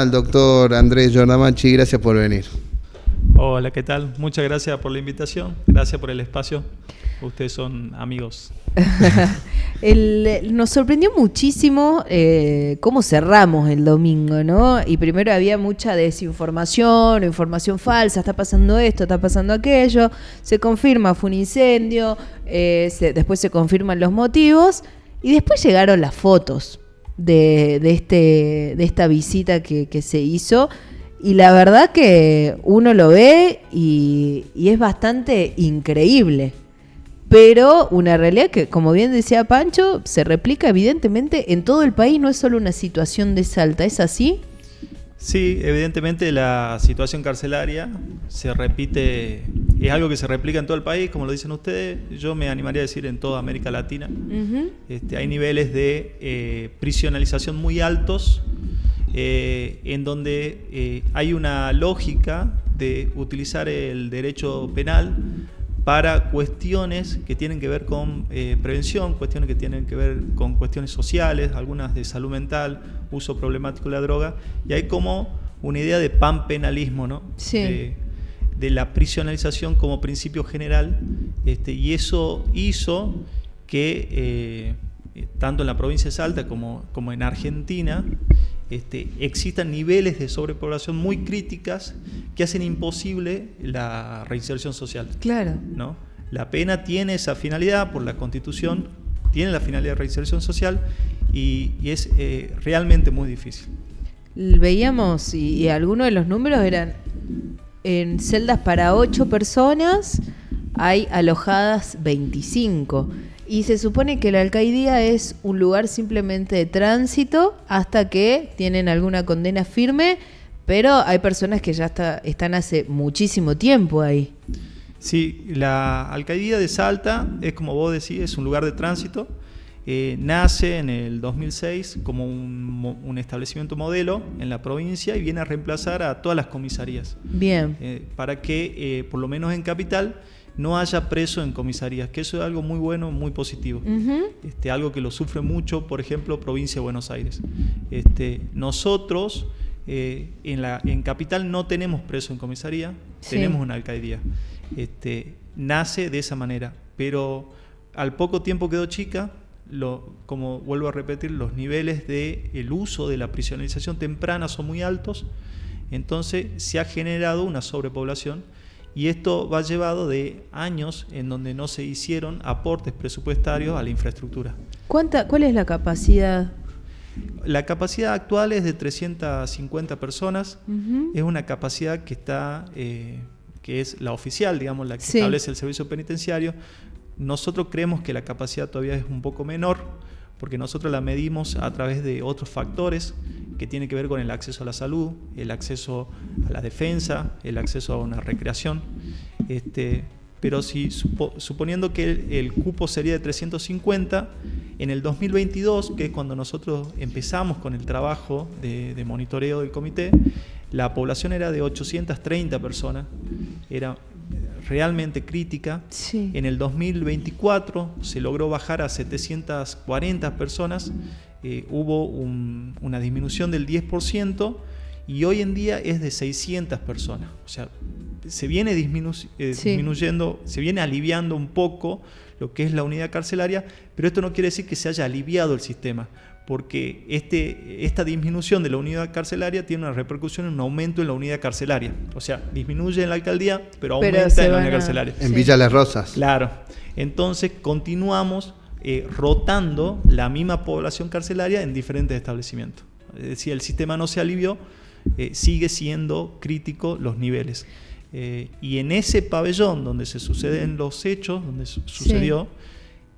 Al doctor Andrés Giordamachi, gracias por venir. Hola, ¿qué tal? Muchas gracias por la invitación, gracias por el espacio. Ustedes son amigos. Nos sorprendió muchísimo cómo cerramos el domingo, ¿no? Y primero había mucha desinformación o información falsa, está pasando esto, está pasando aquello, se confirma, fue un incendio, después se confirman los motivos y después llegaron las fotos de esta visita que se hizo. Y la verdad que uno lo ve y es bastante increíble. Pero una realidad que, como bien decía Pancho, se replica evidentemente en todo el país, no es solo una situación de Salta, ¿es así? Sí, evidentemente la situación carcelaria se repite, es algo que se replica en todo el país, como lo dicen ustedes, yo me animaría a decir en toda América Latina. Uh-huh. Hay niveles de prisionalización muy altos, en donde hay una lógica de utilizar el derecho penal para cuestiones que tienen que ver con prevención, cuestiones que tienen que ver con cuestiones sociales, algunas de salud mental, uso problemático de la droga, y hay como una idea de panpenalismo, ¿no? Sí. De la prisionalización como principio general, y eso hizo que tanto en la provincia de Salta como en Argentina existan niveles de sobrepoblación muy críticas que hacen imposible la reinserción social. Claro. ¿No? La pena tiene esa finalidad por la Constitución, tiene la finalidad de reinserción social y es realmente muy difícil. Veíamos, y algunos de los números eran en celdas para 8 personas, hay alojadas 25. Y se supone que la alcaldía es un lugar simplemente de tránsito hasta que tienen alguna condena firme, pero hay personas que ya están hace muchísimo tiempo ahí. Sí, la alcaldía de Salta es, como vos decís, es un lugar de tránsito. Nace en el 2006 como un establecimiento modelo en la provincia y viene a reemplazar a todas las comisarías. Bien. Para que, por lo menos en Capital, no haya preso en comisarías, que eso es algo muy bueno, muy positivo. Uh-huh. Algo que lo sufre mucho, por ejemplo, provincia de Buenos Aires. Nosotros en Capital no tenemos preso en comisaría, sí. Tenemos una alcaldía. Nace de esa manera, pero al poco tiempo quedó chica. Como vuelvo a repetir, los niveles del uso de la prisionalización temprana son muy altos, entonces se ha generado una sobrepoblación. Y esto va llevado de años en donde no se hicieron aportes presupuestarios a la infraestructura. ¿Cuál es la capacidad? La capacidad actual es de 350 personas. Uh-huh. Es una capacidad que está, que es la oficial, digamos, la que sí. Establece el servicio penitenciario. Nosotros creemos que la capacidad todavía es un poco menor, porque nosotros la medimos a través de otros factores que tienen que ver con el acceso a la salud, el acceso a la defensa, el acceso a una recreación. Pero si suponiendo que el cupo sería de 350, en el 2022, que es cuando nosotros empezamos con el trabajo de monitoreo del comité, la población era de 830 personas, era realmente crítica. Sí. En el 2024 se logró bajar a 740 personas, hubo una disminución del 10% y hoy en día es de 600 personas. O sea, se viene disminuyendo, se viene aliviando un poco lo que es la unidad carcelaria, pero esto no quiere decir que se haya aliviado el sistema, porque esta disminución de la unidad carcelaria tiene una repercusión en un aumento en la unidad carcelaria. O sea, disminuye en la alcaldía, pero aumenta en la unidad carcelaria. En Villa Las Rosas. Claro. Entonces continuamos rotando la misma población carcelaria en diferentes establecimientos. Es decir, el sistema no se alivió, sigue siendo crítico los niveles. Y en ese pabellón donde se suceden los hechos, donde sucedió,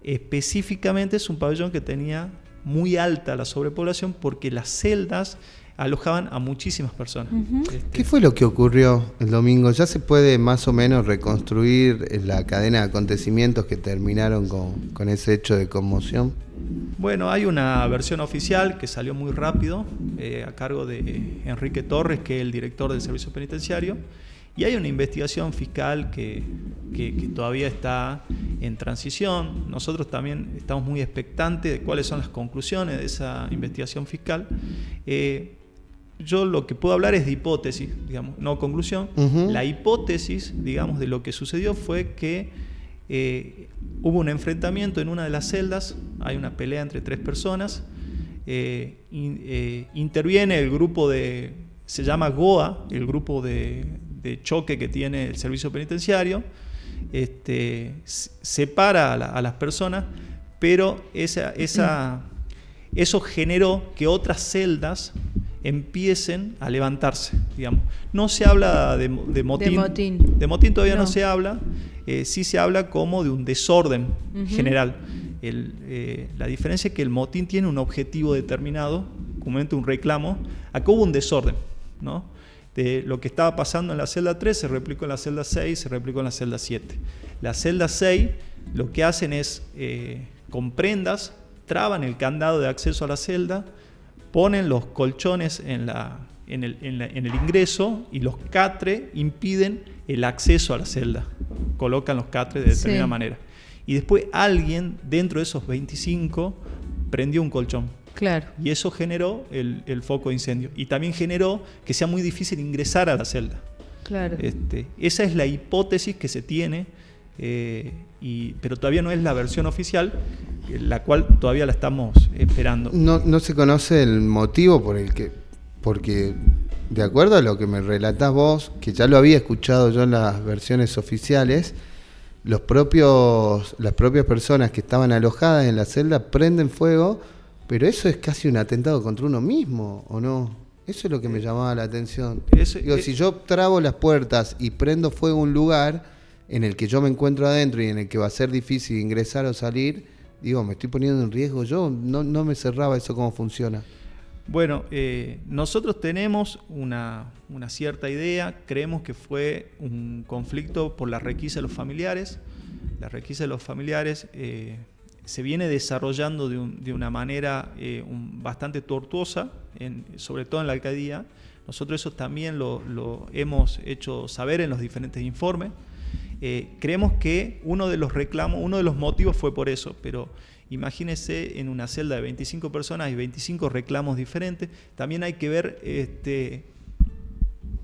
específicamente es un pabellón que tenía muy alta la sobrepoblación porque las celdas alojaban a muchísimas personas. Uh-huh. ¿Qué fue lo que ocurrió el domingo? ¿Ya se puede más o menos reconstruir la cadena de acontecimientos que terminaron con ese hecho de conmoción? Bueno, hay una versión oficial que salió muy rápido, a cargo de Enrique Torres, que es el director del servicio penitenciario, y hay una investigación fiscal que todavía está en transición. Nosotros también estamos muy expectantes de cuáles son las conclusiones de esa investigación fiscal. yo lo que puedo hablar es de hipótesis, digamos, no conclusión. La hipótesis, digamos, de lo que sucedió fue que hubo un enfrentamiento en una de las celdas, hay una pelea entre 3 personas, interviene el grupo se llama GOA, el grupo de choque que tiene el servicio penitenciario, separa a las personas, pero eso generó que otras celdas empiecen a levantarse, digamos. No se habla de motín. De motín todavía no se habla, sí se habla como de un desorden general. La diferencia es que el motín tiene un objetivo determinado, comúnmente un reclamo. Acá hubo un desorden, ¿no? De lo que estaba pasando en la celda 3 se replicó en la celda 6, se replicó en la celda 7. La celda 6 lo que hacen es, con prendas, traban el candado de acceso a la celda, ponen los colchones en el ingreso y los catres impiden el acceso a la celda. Colocan los catres de determinada manera. Y después alguien dentro de esos 25 prendió un colchón. Claro. Y eso generó el foco de incendio. Y también generó que sea muy difícil ingresar a la celda. Claro. Esa es la hipótesis que se tiene, pero todavía no es la versión oficial, la cual todavía la estamos esperando. No se conoce el motivo porque de acuerdo a lo que me relatás vos, que ya lo había escuchado yo en las versiones oficiales, las propias personas que estaban alojadas en la celda prenden fuego, pero eso es casi un atentado contra uno mismo, ¿o no? Eso es lo que me llamaba la atención. Si yo trabo las puertas y prendo fuego a un lugar en el que yo me encuentro adentro y en el que va a ser difícil ingresar o salir, me estoy poniendo en riesgo yo. No me cerraba eso cómo funciona. Bueno, nosotros tenemos una cierta idea. Creemos que fue un conflicto por la requisa de los familiares. La requisa de los familiares se viene desarrollando de una manera bastante tortuosa, sobre todo en la alcaldía. Nosotros eso también lo hemos hecho saber en los diferentes informes. Creemos que uno de los motivos fue por eso, pero imagínese en una celda de 25 personas hay 25 reclamos diferentes. También hay que ver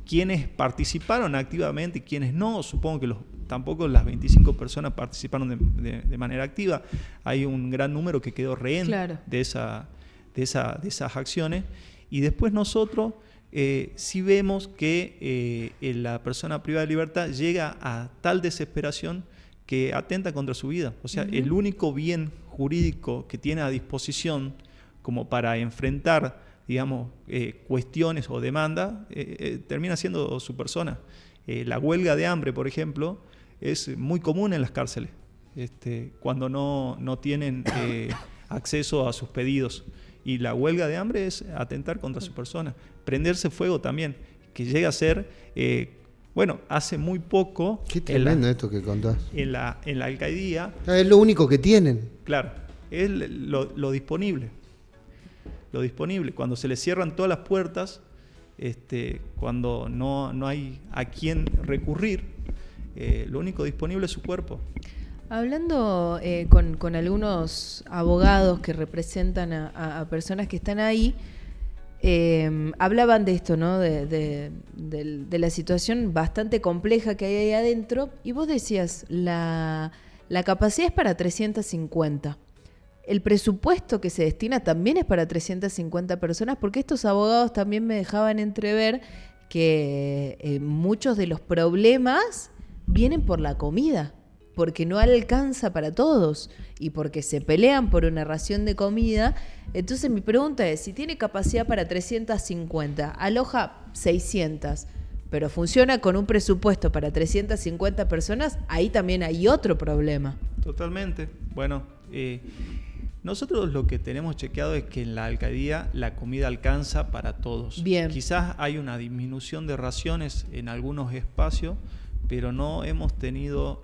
quiénes participaron activamente y quiénes no. Supongo que tampoco las 25 personas participaron de manera activa. Hay un gran número que quedó rehén de esas acciones. Y después nosotros sí vemos que la persona privada de libertad llega a tal desesperación que atenta contra su vida. O sea, el único bien jurídico que tiene a disposición como para enfrentar, digamos, cuestiones o demandas, termina siendo su persona. La huelga de hambre, por ejemplo, es muy común en las cárceles, cuando no tienen acceso a sus pedidos. Y la huelga de hambre es atentar contra su persona. Prenderse fuego también, que llega a ser, hace muy poco... Qué tremendo esto que contás. En la alcaldía... Es lo único que tienen. Claro, es lo disponible. Lo disponible. Cuando se les cierran todas las puertas, cuando no hay a quién recurrir, lo único disponible es su cuerpo. Hablando con algunos abogados que representan a personas que están ahí, hablaban de esto, ¿no? De la situación bastante compleja que hay ahí adentro, y vos decías, la capacidad es para 350. El presupuesto que se destina también es para 350 personas, porque estos abogados también me dejaban entrever que muchos de los problemas vienen por la comida, porque no alcanza para todos y porque se pelean por una ración de comida. Entonces mi pregunta es, si tiene capacidad para 350, aloja 600, pero funciona con un presupuesto para 350 personas, ahí también hay otro problema. Totalmente. Bueno, nosotros lo que tenemos chequeado es que en la alcaldía la comida alcanza para todos. Bien. Quizás hay una disminución de raciones en algunos espacios, pero no hemos tenido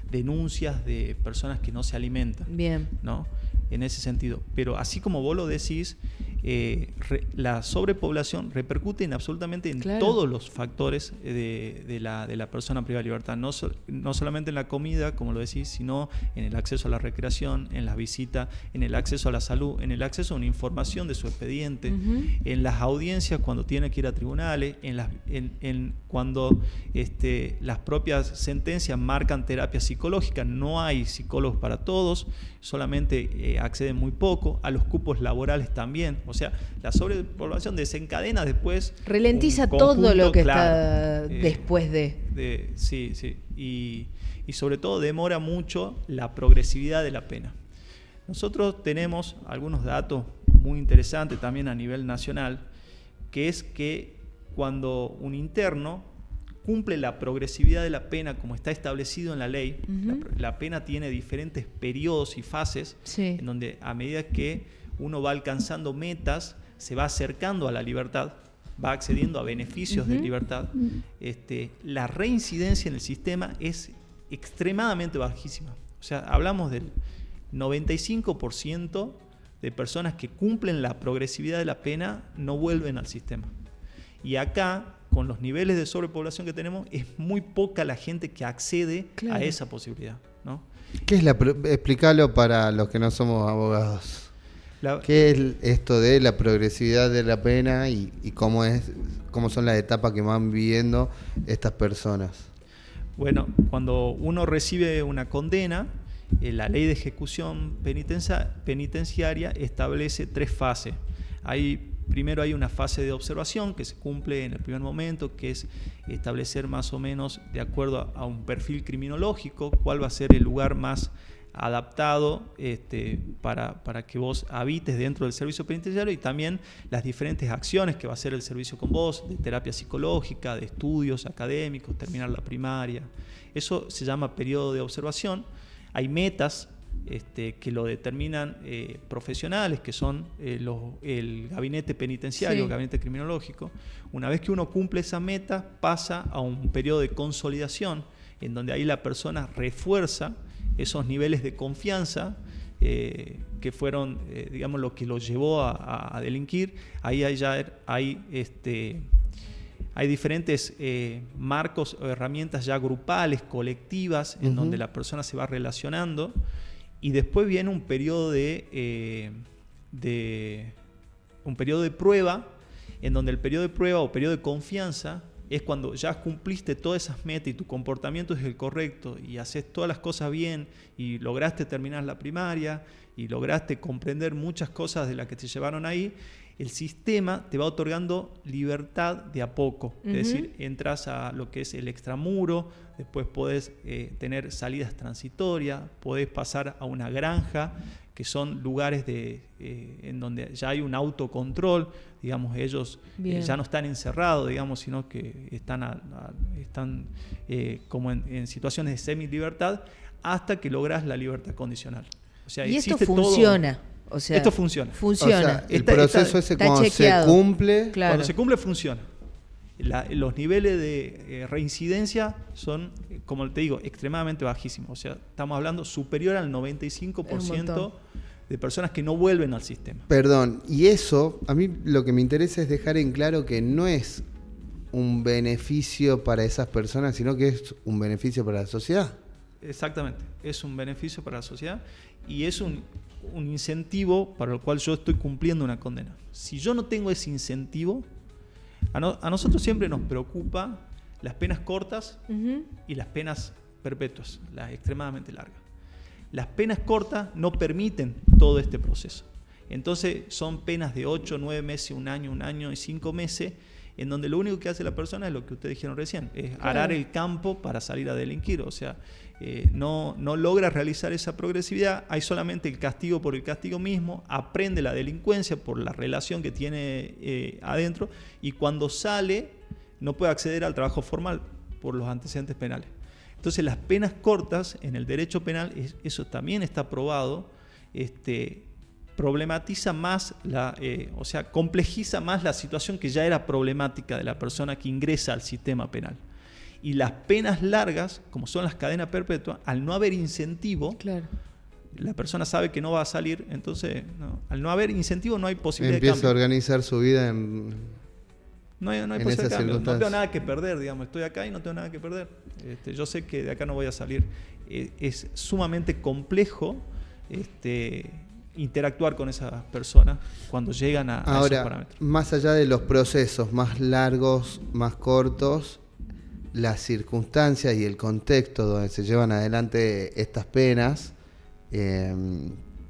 denuncias de personas que no se alimentan. Bien. ¿No? En ese sentido. Pero así como vos lo decís, la sobrepoblación repercute absolutamente en todos los factores de la persona privada de libertad, no solamente en la comida, como lo decís, sino en el acceso a la recreación, en las visitas, en el acceso a la salud, en el acceso a una información de su expediente, en las audiencias cuando tiene que ir a tribunales, cuando las propias sentencias marcan terapia psicológica. No hay psicólogos para todos, solamente acceden muy poco, a los cupos laborales también. O sea, la sobrepoblación desencadena después, ralentiza todo lo que está después de... Sí. Y sobre todo demora mucho la progresividad de la pena. Nosotros tenemos algunos datos muy interesantes también a nivel nacional, que es que cuando un interno cumple la progresividad de la pena como está establecido en la ley, la pena tiene diferentes periodos y fases, en donde a medida que uno va alcanzando metas, se va acercando a la libertad, va accediendo a beneficios de libertad, la reincidencia en el sistema es extremadamente bajísima. O sea, hablamos del 95% de personas que cumplen la progresividad de la pena no vuelven al sistema. Y acá, con los niveles de sobrepoblación que tenemos, es muy poca la gente que accede a esa posibilidad, ¿no? ¿Qué es explícalo para los que no somos abogados? ¿Qué es esto de la progresividad de la pena y cómo son las etapas que van viviendo estas personas? Bueno, cuando uno recibe una condena, la ley de ejecución penitenciaria establece 3 fases. Primero hay una fase de observación que se cumple en el primer momento, que es establecer más o menos, de acuerdo a un perfil criminológico, cuál va a ser el lugar más adaptado para que vos habites dentro del servicio penitenciario, y también las diferentes acciones que va a hacer el servicio con vos, de terapia psicológica, de estudios académicos, terminar la primaria. Eso se llama periodo de observación. Hay metas que lo determinan profesionales, que son el gabinete penitenciario, el gabinete criminológico. Una vez que uno cumple esa meta, pasa a un periodo de consolidación, en donde ahí la persona refuerza esos niveles de confianza que fueron, digamos, lo que lo llevó a delinquir. Ahí hay diferentes marcos o herramientas ya grupales, colectivas, en donde la persona se va relacionando. Y después viene un periodo de prueba, en donde el periodo de prueba o periodo de confianza es cuando ya cumpliste todas esas metas y tu comportamiento es el correcto y haces todas las cosas bien y lograste terminar la primaria y lograste comprender muchas cosas de las que te llevaron ahí. El sistema te va otorgando libertad de a poco. Es decir, entras a lo que es el extramuro, después podés tener salidas transitorias, podés pasar a una granja, que son lugares en donde ya hay un autocontrol. Digamos, ellos ya no están encerrados, digamos, sino que están como en situaciones de semilibertad hasta que logras la libertad condicional. O sea, y esto funciona. O sea, esto funciona. O sea, el proceso ese cuando chequeado. Se cumple... Claro. Cuando se cumple, funciona. Los niveles de reincidencia son, como te digo, extremadamente bajísimos. O sea, estamos hablando superior al 95% de personas que no vuelven al sistema. Perdón, y eso, a mí lo que me interesa es dejar en claro que no es un beneficio para esas personas, sino que es un beneficio para la sociedad. Exactamente, es un beneficio para la sociedad y es un incentivo para el cual yo estoy cumpliendo una condena. Si yo no tengo ese incentivo, a nosotros siempre nos preocupa las penas cortas y las penas perpetuas, las extremadamente largas. Las penas cortas no permiten todo este proceso. Entonces son penas de 8, 9 meses, un año y 5 meses, en donde lo único que hace la persona es lo que ustedes dijeron recién, es arar el campo para salir a delinquir. O sea, no logra realizar esa progresividad, hay solamente el castigo por el castigo mismo, aprende la delincuencia por la relación que tiene adentro, y cuando sale no puede acceder al trabajo formal por los antecedentes penales. Entonces las penas cortas en el derecho penal, eso también está probado, problematiza más, o sea, complejiza más la situación que ya era problemática de la persona que ingresa al sistema penal. Y las penas largas, como son las cadenas perpetuas, al no haber incentivo, la persona sabe que no va a salir, entonces al no haber incentivo no hay posibilidad Empieza de cambio. a organizar su vida No hay en posibilidad de esas cambio. No circunstancias. tengo nada que perder, digamos. Estoy acá y no tengo nada que perder. Yo sé que de acá no voy a salir. Es sumamente complejo interactuar con esas personas cuando llegan a esos Ahora, parámetros. más allá de los procesos más largos, más cortos, las circunstancias y el contexto donde se llevan adelante estas penas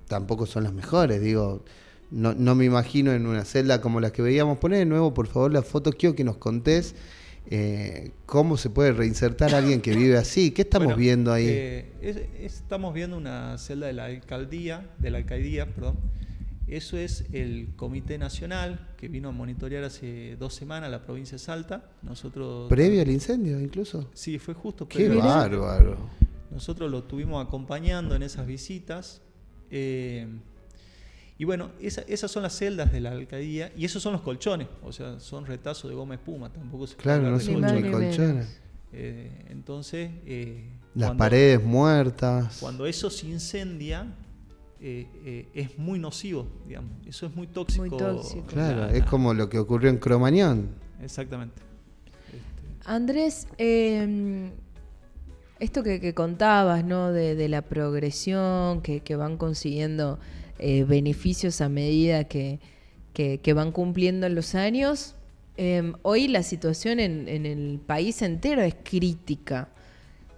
tampoco son las mejores. Digo, no me imagino en una celda como las que veíamos. Poné de nuevo, por favor, la foto. Quiero que nos contés cómo se puede reinsertar a alguien que vive así. ¿Qué estamos viendo ahí? Estamos viendo una celda de la alcaldía, perdón. Eso es el Comité Nacional que vino a monitorear hace 2 semanas la provincia de Salta. Nosotros, ¿Previo al incendio incluso? Sí, fue justo ¡Qué previo. bárbaro! Nosotros lo estuvimos acompañando en esas visitas. Y bueno, esas son las celdas de la alcaldía y esos son los colchones, o sea, son retazos de goma espuma, tampoco se puede Claro, hablar no de son colchones. ni colchones. Entonces, Las paredes muertas. cuando eso se incendia, es muy nocivo, digamos. Eso es muy tóxico. Muy tóxico. Claro, es como lo que ocurrió en Cromañón. Exactamente. Andrés, esto que contabas, ¿no? De la progresión, que van consiguiendo beneficios a medida que van cumpliendo los años. Hoy la situación en el país entero es crítica.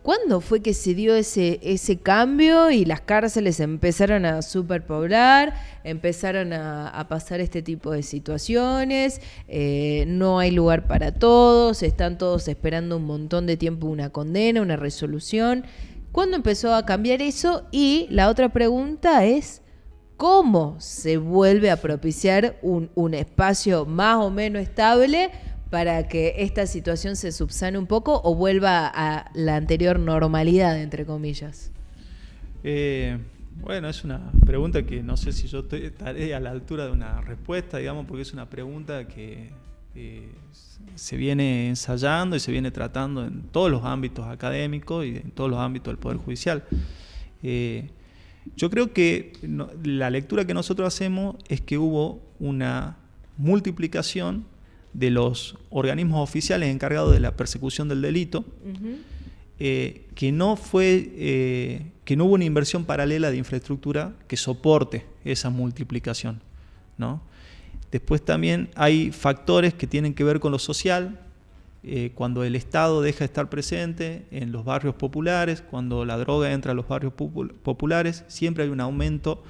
¿Cuándo fue que se dio ese cambio y las cárceles empezaron a superpoblar, empezaron a pasar este tipo de situaciones? No hay lugar para todos, están todos esperando un montón de tiempo una condena, una resolución. ¿Cuándo empezó a cambiar eso? Y la otra pregunta es, ¿cómo se vuelve a propiciar un espacio más o menos estable para que esta situación se subsane un poco o vuelva a la anterior normalidad, entre comillas? Bueno, es una pregunta que no sé si yo estaré a la altura de una respuesta, digamos, porque es una pregunta que se viene ensayando y se viene tratando en todos los ámbitos académicos y en todos los ámbitos del Poder Judicial. Yo creo que la lectura que nosotros hacemos es que hubo una multiplicación de los organismos oficiales encargados de la persecución del delito, que no hubo una inversión paralela de infraestructura que soporte esa multiplicación, ¿no? Después también hay factores que tienen que ver con lo social, cuando el Estado deja de estar presente en los barrios populares, cuando la droga entra a los barrios populares, siempre hay un aumento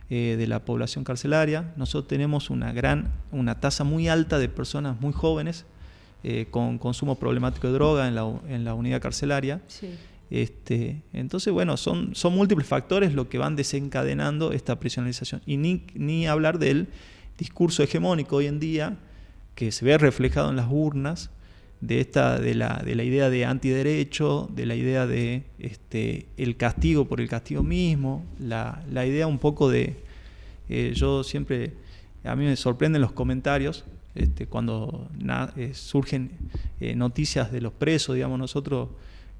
de la población carcelaria. Nosotros tenemos una tasa muy alta de personas muy jóvenes con consumo problemático de droga en la unidad carcelaria. Sí. Entonces, bueno, son múltiples factores lo que van desencadenando esta prisionalización. Y ni hablar del discurso hegemónico hoy en día, que se ve reflejado en las urnas, de la idea de antiderecho, de la idea de el castigo por el castigo mismo, la idea un poco de yo siempre, a mí me sorprenden los comentarios cuando surgen noticias de los presos, digamos. Nosotros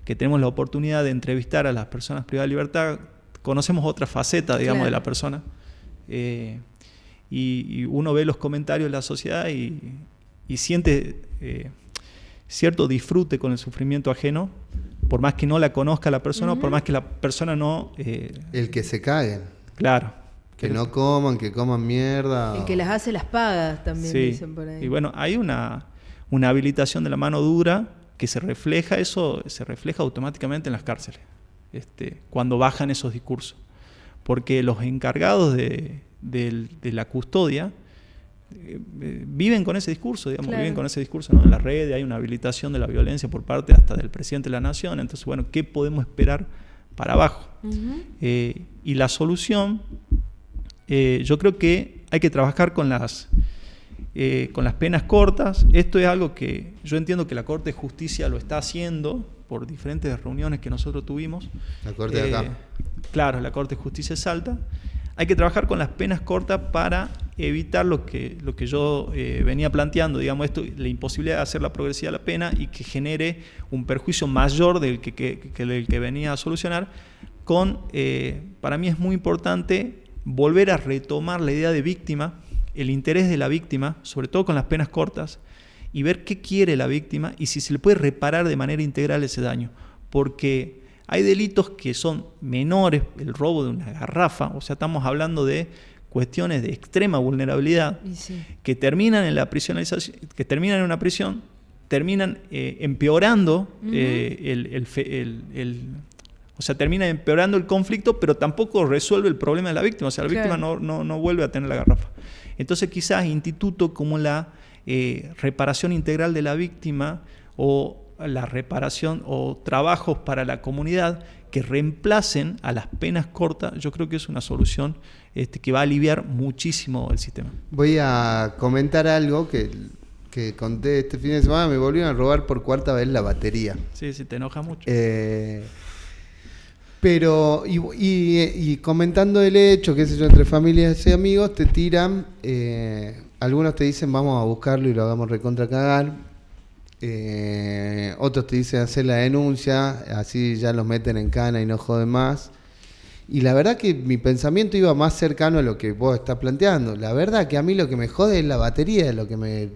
que tenemos la oportunidad de entrevistar a las personas privadas de libertad, conocemos otra faceta, digamos, claro, de la persona, y uno ve los comentarios de la sociedad y siente cierto disfrute con el sufrimiento ajeno, por más que no la conozca la persona, por más que la persona no... el que se caguen. Claro. Que no coman, que coman mierda. El que las hace las pagas también, sí, dicen por ahí. Y bueno, hay una habilitación de la mano dura que se refleja automáticamente en las cárceles, cuando bajan esos discursos. Porque los encargados de la custodia viven con ese discurso, digamos, claro, viven con ese discurso, ¿no? En las redes hay una habilitación de la violencia por parte hasta del presidente de la nación. Entonces, bueno, ¿qué podemos esperar para abajo? Y la solución, yo creo que hay que trabajar con las penas cortas. Esto es algo que yo entiendo que la Corte de Justicia lo está haciendo por diferentes reuniones que nosotros tuvimos. La Corte de acá. Claro, la Corte de Justicia de Salta. Hay que trabajar con las penas cortas para evitar lo que yo venía planteando, digamos, la imposibilidad de hacer la progresividad de la pena y que genere un perjuicio mayor del que venía a solucionar, para mí es muy importante volver a retomar la idea de víctima, el interés de la víctima, sobre todo con las penas cortas, y ver qué quiere la víctima y si se le puede reparar de manera integral ese daño. Porque hay delitos que son menores, el robo de una garrafa, o sea, estamos hablando de cuestiones de extrema vulnerabilidad, que terminan en la prisionalización, que terminan en una prisión, terminan empeorando o sea, termina empeorando el conflicto, pero tampoco resuelve el problema de la víctima. O sea, la víctima no vuelve a tener la garrafa. Entonces, quizás institutos como la reparación integral de la víctima o la reparación o trabajos para la comunidad que reemplacen a las penas cortas, yo creo que es una solución que va a aliviar muchísimo el sistema. Voy a comentar algo que conté este fin de semana. Me volvieron a robar por cuarta vez la batería. Sí, te enoja mucho. Pero, y comentando el hecho, qué sé yo, entre familias y amigos, te tiran, algunos te dicen vamos a buscarlo y lo hagamos recontra cagar, otros te dicen hacer la denuncia, así ya los meten en cana y no joden más. Y la verdad que mi pensamiento iba más cercano a lo que vos estás planteando. La verdad que a mí lo que me jode es la batería, lo que me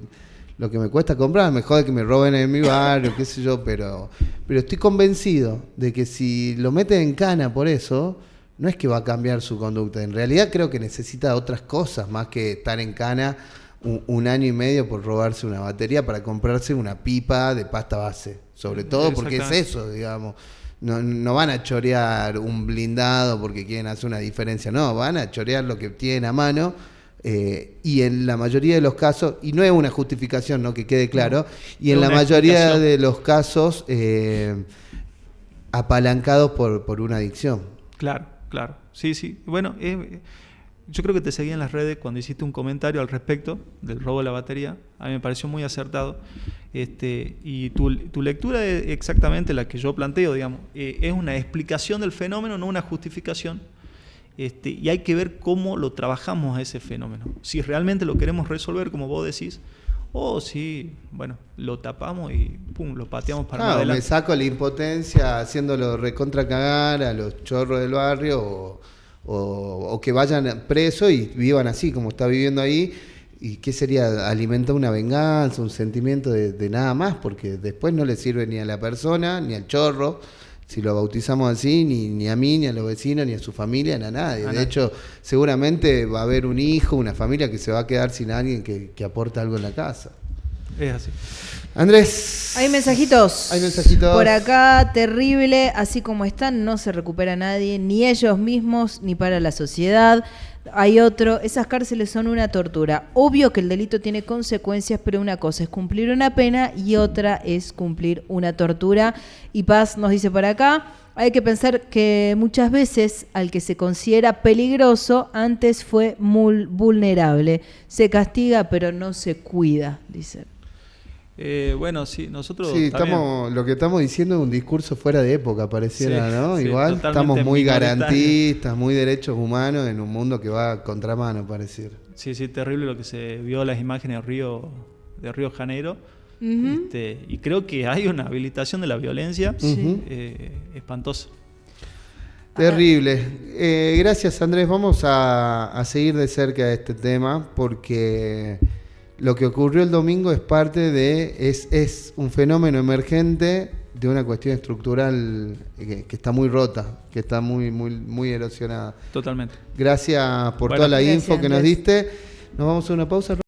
cuesta comprar. Me jode que me roben en mi barrio, qué sé yo, pero estoy convencido de que si lo meten en cana por eso, no es que va a cambiar su conducta. En realidad creo que necesita otras cosas más que estar en cana un año y medio por robarse una batería para comprarse una pipa de pasta base. Sobre todo porque es eso, digamos. No van a chorear un blindado porque quieren hacer una diferencia. No, van a chorear lo que tienen a mano. Y en la mayoría de los casos, y no es una justificación, ¿no?, que quede claro, y en la mayoría de los casos apalancados por una adicción. Claro. Sí. Bueno, yo creo que te seguí en las redes cuando hiciste un comentario al respecto del robo de la batería. A mí me pareció muy acertado. Y tu lectura es exactamente la que yo planteo, digamos. Es una explicación del fenómeno, no una justificación. Y hay que ver cómo lo trabajamos a ese fenómeno. Si realmente lo queremos resolver, como vos decís, o si, bueno, lo tapamos y pum, lo pateamos para adelante. Me saco la impotencia haciéndolo recontra cagar a los chorros del barrio o que vayan presos y vivan así como está viviendo ahí. ¿Y qué sería? Alimentar una venganza, un sentimiento de nada más, porque después no le sirve ni a la persona, ni al chorro. Si lo bautizamos así, ni a mí, ni a los vecinos, ni a su familia, ni a nadie. De hecho, seguramente va a haber un hijo, una familia que se va a quedar sin alguien que aporte algo en la casa. Es así. Andrés. Hay mensajitos. Por acá, terrible. Así como están, no se recupera nadie, ni ellos mismos, ni para la sociedad. Hay otro, esas cárceles son una tortura. Obvio que el delito tiene consecuencias, pero una cosa es cumplir una pena y otra es cumplir una tortura. Y Paz nos dice por acá, hay que pensar que muchas veces al que se considera peligroso antes fue muy vulnerable. Se castiga, pero no se cuida, dice. Bueno, sí, nosotros... Sí, lo que estamos diciendo es un discurso fuera de época, pareciera, sí, ¿no? Sí, igual estamos muy garantistas, muy derechos humanos en un mundo que va a contramano, pareciera. Sí, terrible lo que se vio las imágenes de Río Janeiro. Uh-huh. Y creo que hay una habilitación de la violencia espantosa. Terrible. Gracias, Andrés. Vamos a seguir de cerca este tema porque... Lo que ocurrió el domingo es parte es un fenómeno emergente de una cuestión estructural que está muy rota, que está muy erosionada. Totalmente. Gracias por toda la info que nos diste. Nos vamos a una pausa.